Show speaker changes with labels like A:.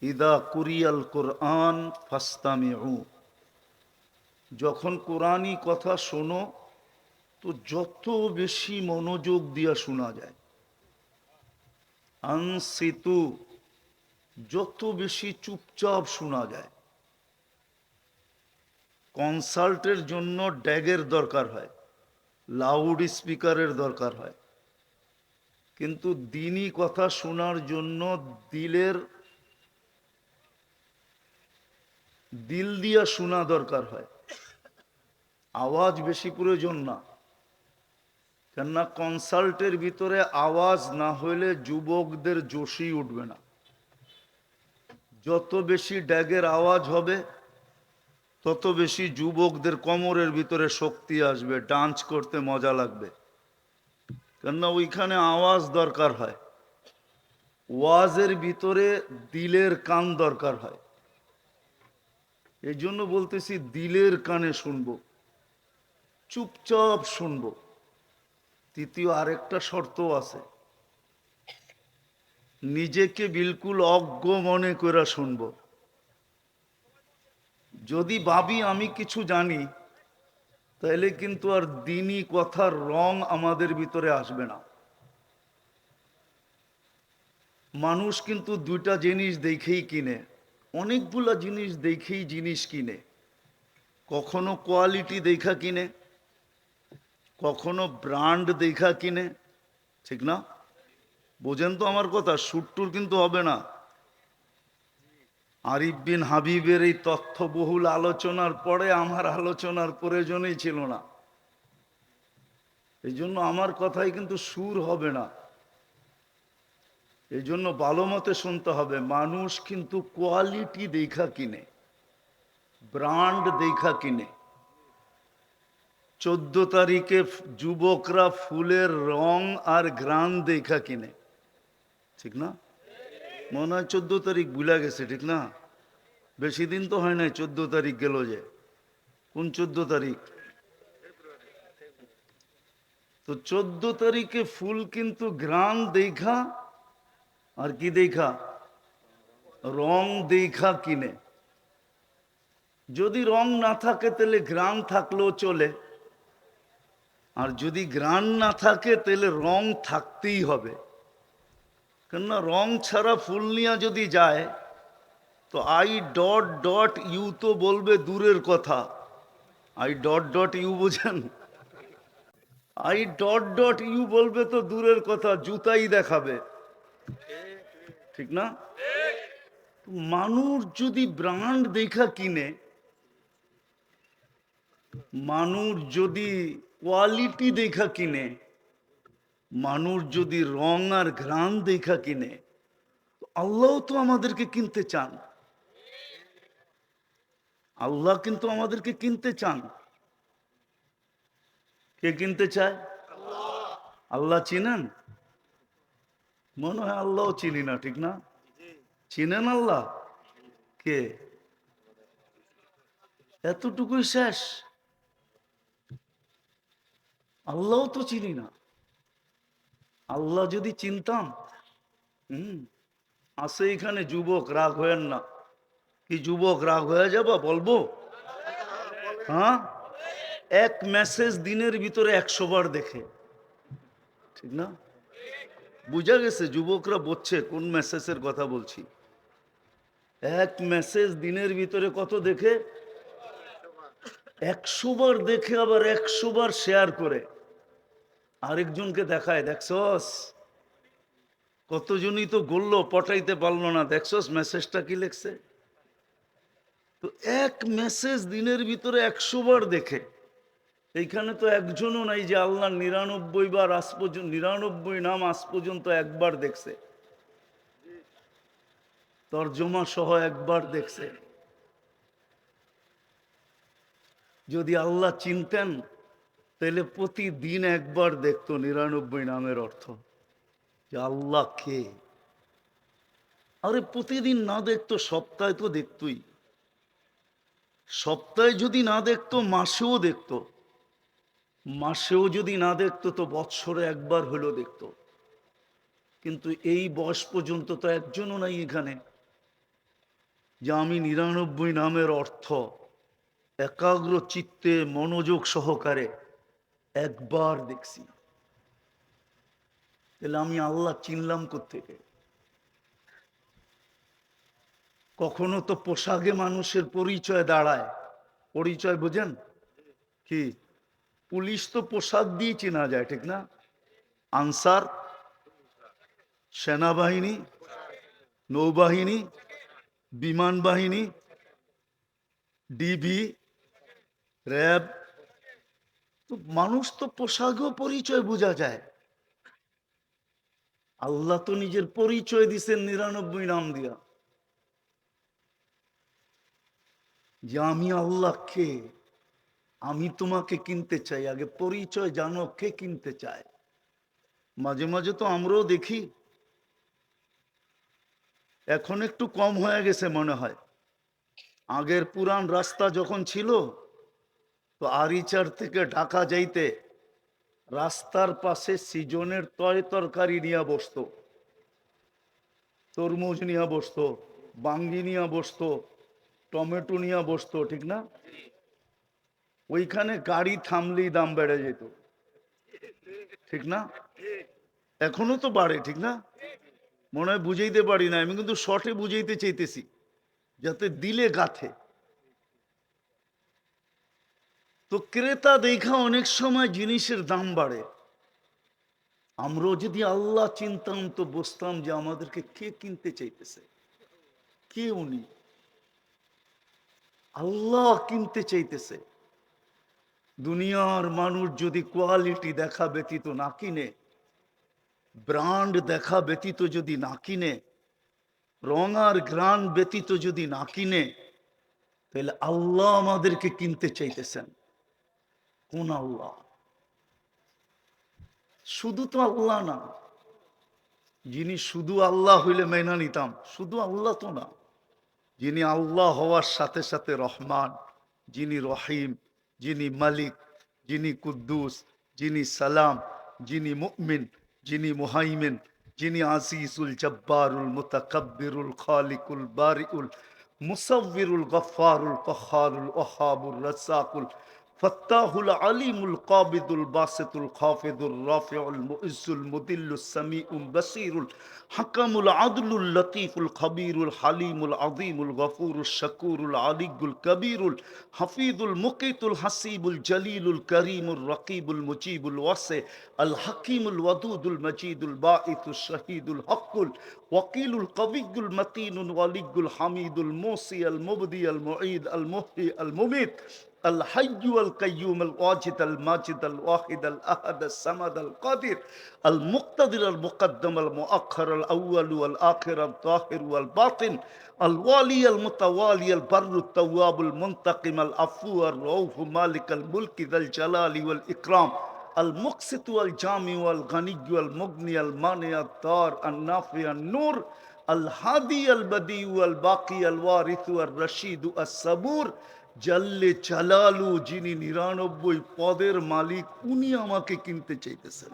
A: ইদা কুরিয়াল কোরআন ফাস্তামিউ, যখন কোরআনী কথা শোনো তো যত বেশি মনোযোগ দিয়া শোনা যায়। আনসিতু, যত বেশি চুপচাপ শোনা যায়। কনসার্টের জন্য ড্যাগের দরকার হয়, লাউড স্পিকারের দরকার হয়, কিন্তু দিনী কথা শোনার জন্য দিল দিয়া শোনা দরকার হয়। আওয়াজ বেশি প্রয়োজন না, কেননা কনসার্টের ভিতরে আওয়াজ না হইলে যুবকদের জোশই উঠবে না। যত বেশি ড্যাগের আওয়াজ হবে তত বেশি যুবকদের কোমরের ভিতরে শক্তি আসবে, ডান্স করতে মজা লাগবে। কেননা ওইখানে আওয়াজ দরকার হয়। ওয়াজের ভিতরে দিলের কান দরকার হয়। এই জন্য বলতেছি দিলের কানে শুনবো, চুপচাপ শুনবো। তৃতীয় আরেকটা শর্ত আছে, নিজেকে বিলকুল অজ্ঞ মনে করে শুনবো। যদি ভাবি আমি কিছু জানি, তাহলে কিন্তু আর দিনী কথার রং আমাদের ভিতরে আসবে না। মানুষ কিন্তু দুইটা জিনিস দেখেই কিনে, অনেকগুলা জিনিস দেখেই জিনিস কিনে। কখনো কোয়ালিটি দেখা কিনে, কখনো ব্র্যান্ড দেখা কিনে, ঠিক না? বোঝেন তো আমার কথা? সুট্টুর কিন্তু হবে না। আরিফ বিন হাবিবের এই তথ্যবহুল আলোচনার পরে আমার আলোচনার প্রয়োজনই ছিল না। এই জন্য আমার কথাই কিন্তু সুর হবে না। এই জন্য ভালো মতে শুনতে হবে। মানুষ কিন্তু কোয়ালিটি দেখা কিনে, ব্র্যান্ড দেখা কিনে। 14 তারিখে যুবকরা ফুলের রং আর ঘ্রাণ দেখা কিনে, ঠিক না? মনে হয় 14 তারিখ ভুলা গেছে, ঠিক না? বেশি দিন তো হয় নাই 14 তারিখ গেল যে। কোন 14 তারিখ? তো 14 তারিখে ফুল কিন্তু ঘ্রাণ দেখা আর কি দেখা, রং দেখা কিনে। যদি রং না থাকে তাহলে ঘ্রাণ থাকলেও চলে, আর যদি ঘ্রাণ না থাকে তাহলে রং থাকতেই হবে। কেননা রং ছাড়া ফুল নিয়ে যদি যায় তো আই ডট ডট ইউ তো বলবে দূরের কথা। আই ডট ডট ইউ বোঝেন? আই ডট ডট ইউ বলবে তো দূরের কথা, জুতাই দেখাবে, ঠিক না? মানুষ যদি ব্র্যান্ড দেখা কিনে, মানুষ যদি কোয়ালিটি দেখা কিনে, মানুষ যদি রং আর ঘ্রাণ দেখা কিনে, আল্লাহ তো আমাদেরকে কিনতে চান। আল্লাহ কিন্তু আমাদেরকে কিনতে চান। কে কিনতে চায়? আল্লাহ চিনেন? মনে হয় আল্লাহ চিনি না, ঠিক না? চিনেন আল্লাহ? কে? এতটুকুই শেষ? আল্লাহ তো চিনি না। আল্লাহ যদি চিনতাম, হুম, আছে এখানে যুবক, রাগ হয়েন না। কি যুবক রাগ হয়ে যাবো বলবো? হ্যাঁ, এক মেসেজ দিনের ভিতরে 100 বার দেখে, ঠিক না? বুঝা গেছে যুবকরা বুঝছে কোন মেসেজের কথা বলছি। এক মেসেজ দিনের ভিতরে কত দেখে? 100 বার দেখে, আবার 100 বার শেয়ার করে আরেকজনকে দেখায়, দেখছস? কতজনই তো গড়লো, পটাইতে পারলো না, দেখছস মেসেজটা কি লেখছে? তো এক মেসেজ দিনের ভিতরে 100 বার দেখে। এইখানে তো একজনও নাই যে আল্লাহ 99 বার আজ পর্যন্ত, 99 নাম আজ পর্যন্ত একবার দেখছে, তর্জমা সহ একবার দেখছে। যদি আল্লাহ চিনতেন তাহলে প্রতিদিন একবার দেখতো 99 নামের অর্থ, যে আল্লাহ কে। আরে প্রতিদিন না দেখতো, সপ্তাহে তো দেখতই। সপ্তাহে যদি না দেখতো মাসেও দেখতো, মাসেও যদি না দেখতো তো বৎসরে একবার হলেও দেখতো। কিন্তু এই বয়স পর্যন্ত তো একজনও নাই এখানে যে আমি 99 নামের অর্থ একাগ্র চিত্তে মনোযোগ সহকারে একবার দেখছি, তাহলে আমি আল্লাহ চিনলাম কোত্থেকে? কখনো তো পোশাকে মানুষের পরিচয় দাঁড়ায়। পরিচয় বোঝেন কি? পুলিশ তো পোশাক দিয়ে চেনা যায়, ঠিক না? আনসার, সেনাবাহিনী, নৌবাহিনী, বিমান বাহিনী, ডিবি, র্যাব, তো মানুষ তো পোশাকেও পরিচয় বোঝা যায়। আল্লাহ তো নিজের পরিচয় দিছেন 99 নাম দিয়া, যে আমি আল্লাহ কে। আমি তোমাকে কিনতে চাই, আগে পরিচয় জানো কে কিনতে চায়। মাঝে মাঝে তো আমরাও দেখি, এখন একটু কম হয়ে গেছে মনে হয়। আগের পুরান রাস্তা যখন ছিল, তো আরিচার থেকে ঢাকা যাইতে রাস্তার পাশে সিজনের তয় তরকারি নিয়ে বসতো, তরমুজ নিয়ে বসতো, বাঙ্গি নিয়ে বসতো, টমেটো নিয়ে বসতো, ঠিক না? ওইখানে গাড়ি থামলেই দাম বেড়ে যেত, ঠিক না? এখনো তো বাড়ে, ঠিক না? মনে হয় বুঝাইতে পারি না, আমি কিন্তু শর্টে বুঝাইতে চাইতেছি যাতে দিলে গাথে। তো ক্রেতা দেখা অনেক সময় জিনিসের দাম বাড়ে। আমরাও যদি আল্লাহ চিনতাম তো বুঝতাম যে আমাদেরকে কে কিনতে চাইতেছে, কে উনি। আল্লাহ কিনতে চাইতেছে। দুনিয়ার মানুষ যদি কোয়ালিটি দেখা ব্যতীত না কিনে, ব্র্যান্ড দেখা ব্যতীত যদি না কিনে, রং আর গ্রান ব্যতীত যদি না কিনে, তাহলে আল্লাহ আমাদেরকে কিনতে চাইতেছেন। কোন আল্লাহ? শুধু তো আল্লাহ না, যিনি শুধু আল্লাহ হইলে মেনা নিতাম, শুধু আল্লাহ তো না, যিনি আল্লাহ হওয়ার সাথে সাথে রহমান, যিনি রহিম, যিনি মালিক, যিনি কুদ্দুস, যিনি সালাম, যিনি মুমিন, যিনি মুহাইমিন, যিনি আজিজুল জব্বারুল মুতাকাব্বিরুল খালিকুল বারিউল মুসাব্বিরুল গফফারুল কহ্হারুল ওয়াহাবুর রাজ্জাকুল ফাত্তাহুল আলিমুল কাবিদুল বাসিতুল খাফিদুল রাফিউল মুইজ্জুল মুদিল্লুস সামিউল বাসিরুল হাকামুল আদলুল লতীফুল খবীরুল হালিমুল আযীমুল গফুরুশ শাকুরুল আলিয়্যুল কবীরুল হাফিজুল মুকিতুল হাসিবুল জলিলুল করিমুর রকিবুল মুজিবুল ওয়াসি আল হাকিমুল ওয়াদুদুল মজিদুল বাঈতুশ শহীদুল হকুল ওয়াকিলুল কবিয়্যুল মতিনুল ওয়ালিয়্যুল হামিদুল মুসি আল মুবদি আল মুঈদ আল মুহয়ি আল মুমীত الحي القيوم الواجد الماجد الواحد الأحد الصمد القادر المقتدر المقدم المؤخر الأول والآخر الظاهر والباطن الوالي المتوالي البر التواب المنتقم العفو الرؤوف مالك الملك ذا الجلال والإكرام المقسط والجامع والغني والمغني المانع الضار النافع النور الهادي البديع والباقي الوارث الرشيد الصبور জাল্লে চালালু, যিনি 99 পদের মালিক, উনি আমাকে কিনতে চাইতেছেন।